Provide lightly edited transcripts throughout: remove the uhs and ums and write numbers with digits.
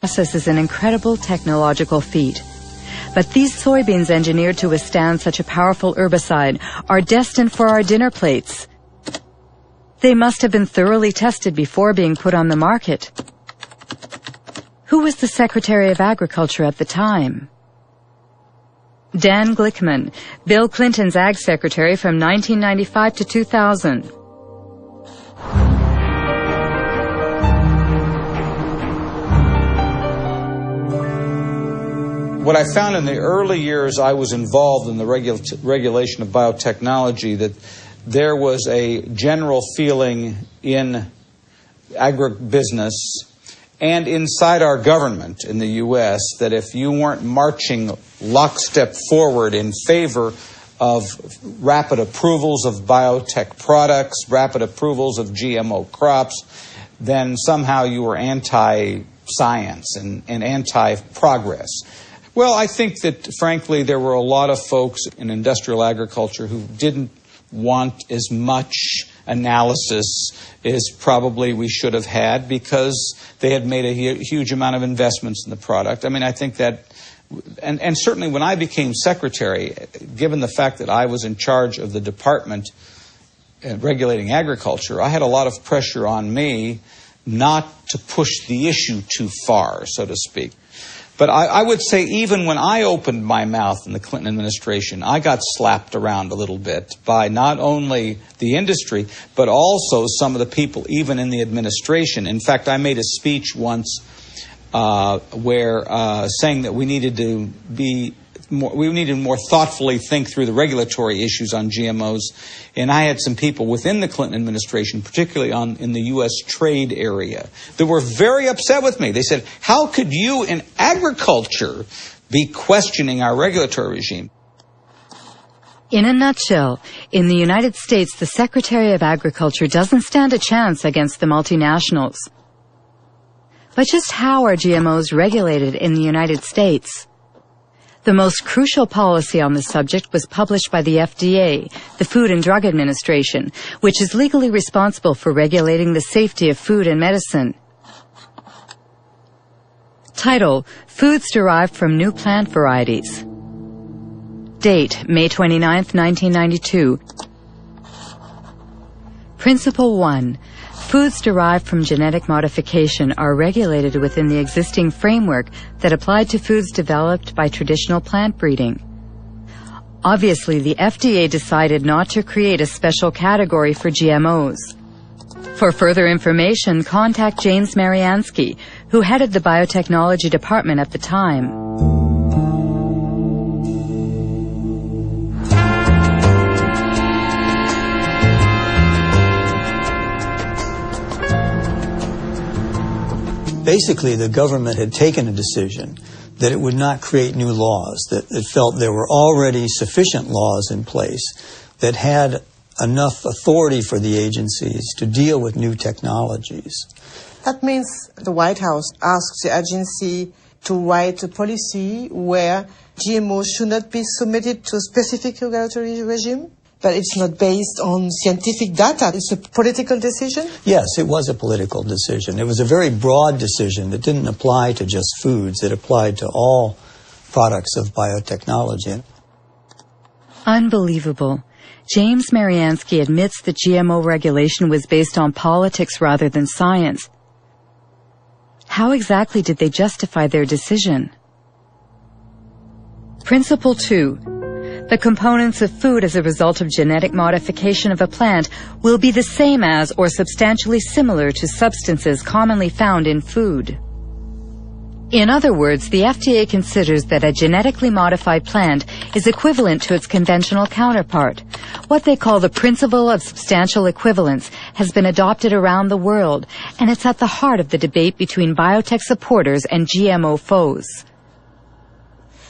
process is an incredible technological feat. But these soybeans engineered to withstand such a powerful herbicide are destined for our dinner plates. They must have been thoroughly tested before being put on the market. Who was the Secretary of Agriculture at the time? Dan Glickman, Bill Clinton's Ag Secretary from 1995 to 2000. What I found in the early years I was involved in the regulation of biotechnology, that there was a general feeling in agribusiness and inside our government in the U.S. that if you weren't marching lockstep forward in favor of rapid approvals of biotech products, rapid approvals of GMO crops, then somehow you were anti-science and anti-progress. Well, I think that, frankly, there were a lot of folks in industrial agriculture who didn't want as much analysis as probably we should have had because they had made a huge amount of investments in the product. I mean, I think that, and certainly when I became secretary, given the fact that I was in charge of the department regulating agriculture, I had a lot of pressure on me not to push the issue too far, so to speak. But I would say even when I opened my mouth in the Clinton administration, I got slapped around a little bit by not only the industry, but also some of the people even in the administration. In fact, I made a speech once where saying that we needed to more thoughtfully think through the regulatory issues on GMOs. And I had some people within the Clinton administration, particularly in the U.S. trade area, that were very upset with me. They said, how could you in agriculture be questioning our regulatory regime? In a nutshell, in the United States, the Secretary of Agriculture doesn't stand a chance against the multinationals. But just how are GMOs regulated in the United States? The most crucial policy on the subject was published by the FDA, the Food and Drug Administration, which is legally responsible for regulating the safety of food and medicine. Title: Foods derived from new plant varieties. Date: May 29, 1992. Principle 1. Foods derived from genetic modification are regulated within the existing framework that applied to foods developed by traditional plant breeding. Obviously, the FDA decided not to create a special category for GMOs. For further information, contact James Mariansky, who headed the biotechnology department at the time. Basically, the government had taken a decision that it would not create new laws, that it felt there were already sufficient laws in place that had enough authority for the agencies to deal with new technologies. That means the White House asked the agency to write a policy where GMOs should not be submitted to a specific regulatory regime? But it's not based on scientific data. It's a political decision? Yes, it was a political decision. It was a very broad decision that didn't apply to just foods. It applied to all products of biotechnology. Unbelievable. James Mariansky admits that GMO regulation was based on politics rather than science. How exactly did they justify their decision? Principle 2. The components of food as a result of genetic modification of a plant will be the same as or substantially similar to substances commonly found in food. In other words, the FDA considers that a genetically modified plant is equivalent to its conventional counterpart. What they call the principle of substantial equivalence has been adopted around the world, and it's at the heart of the debate between biotech supporters and GMO foes.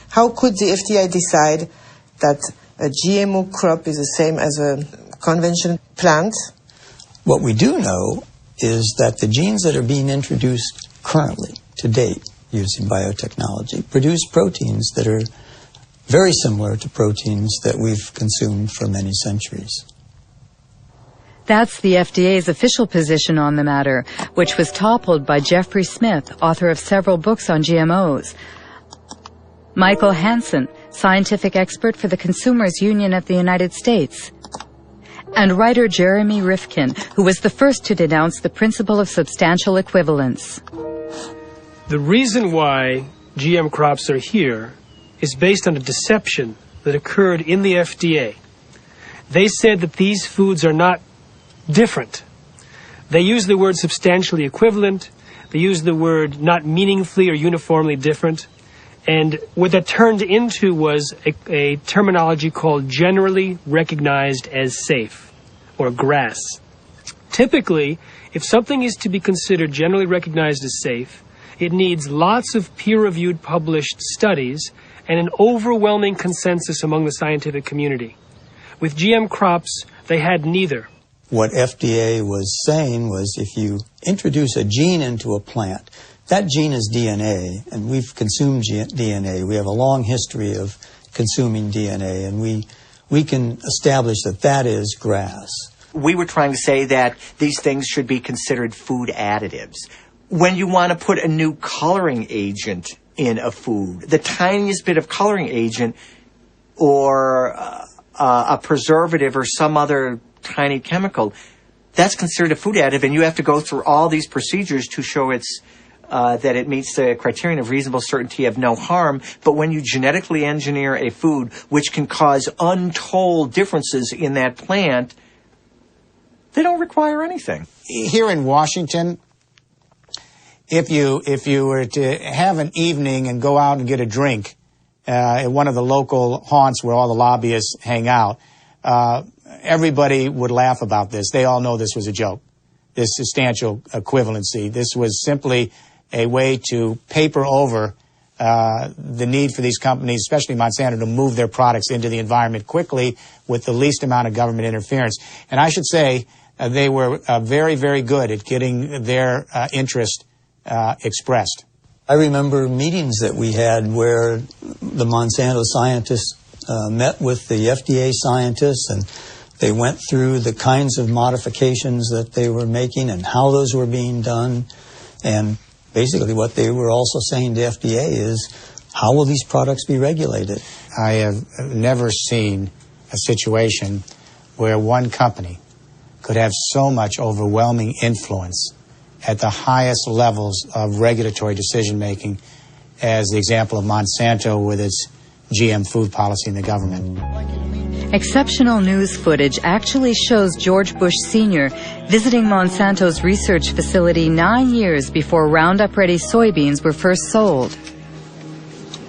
How could the FDA decide that a GMO crop is the same as a conventional plant? What we do know is that the genes that are being introduced currently, to date, using biotechnology, produce proteins that are very similar to proteins that we've consumed for many centuries. That's the FDA's official position on the matter, which was toppled by Jeffrey Smith, author of several books on GMOs. Michael Hansen, scientific expert for the Consumers Union of the United States. And writer Jeremy Rifkin, who was the first to denounce the principle of substantial equivalence. The reason why GM crops are here is based on a deception that occurred in the FDA. They said that these foods are not different. They used the word substantially equivalent. They used the word not meaningfully or uniformly different. And what that turned into was a terminology called generally recognized as safe, or GRAS. Typically, if something is to be considered generally recognized as safe, it needs lots of peer-reviewed published studies and an overwhelming consensus among the scientific community. With GM crops, they had neither. What FDA was saying was if you introduce a gene into a plant, that gene is DNA, and we've consumed DNA. We have a long history of consuming DNA, and we can establish that that is GRAS. We were trying to say that these things should be considered food additives. When you want to put a new coloring agent in a food, the tiniest bit of coloring agent or a preservative or some other tiny chemical, that's considered a food additive, and you have to go through all these procedures to show it's that it meets the criterion of reasonable certainty of no harm. But when you genetically engineer a food which can cause untold differences in that plant, they don't require anything. Here in Washington, if you were to have an evening and go out and get a drink at one of the local haunts where all the lobbyists hang out, everybody would laugh about this. They all know this was a joke, this substantial equivalency. This was simply a way to paper over the need for these companies, especially Monsanto, to move their products into the environment quickly with the least amount of government interference. And I should say they were very, very good at getting their interest expressed. I remember meetings that we had where the Monsanto scientists met with the FDA scientists, and they went through the kinds of modifications that they were making and how those were being done. And basically what they were also saying to FDA is, how will these products be regulated? I have never seen a situation where one company could have so much overwhelming influence at the highest levels of regulatory decision-making as the example of Monsanto with its GM food policy in the government. Exceptional news footage actually shows George Bush Sr. visiting Monsanto's research facility 9 years before Roundup-ready soybeans were first sold.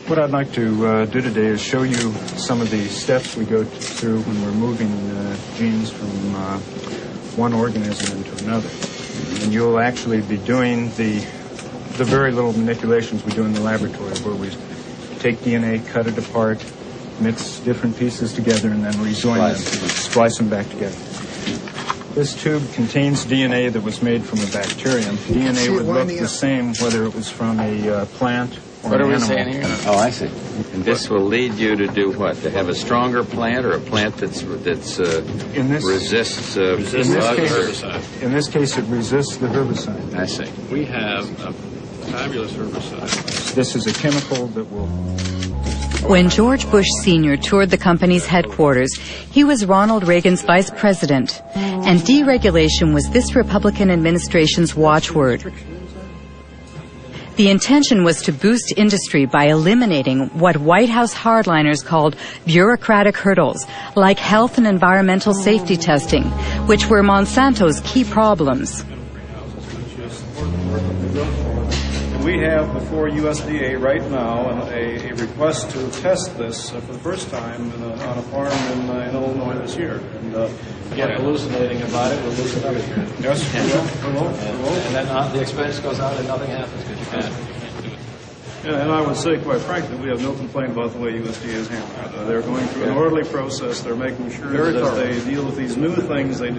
What I'd like to do today is show you some of the steps we go through when we're moving genes from one organism into another. And you'll actually be doing the very little manipulations we do in the laboratory, where we take DNA, cut it apart, mix different pieces together, and then rejoin them, splice them back together. This tube contains DNA that was made from a bacterium. DNA would look the same whether it was from a plant or an animal. What are we saying here? Oh, I see. And this will lead you to do what? To have a stronger plant, or a plant that's resists herbicide? In this case, it resists the herbicide. I see. We have a fabulous herbicide. This is a chemical that will... When George Bush Sr. toured the company's headquarters, he was Ronald Reagan's vice president, and deregulation was this Republican administration's watchword. The intention was to boost industry by eliminating what White House hardliners called bureaucratic hurdles, like health and environmental safety testing, which were Monsanto's key problems. We have before USDA right now a request to test this for the first time on a farm in Illinois this year. And get hallucinating about it, we'll lose another year. Yes, we will. And then the expense goes out and nothing happens because you can't do it. Yeah, and I would say, quite frankly, we have no complaint about the way USDA is handling it. They're going through an orderly process. They're making sure that as they deal with these new things, they do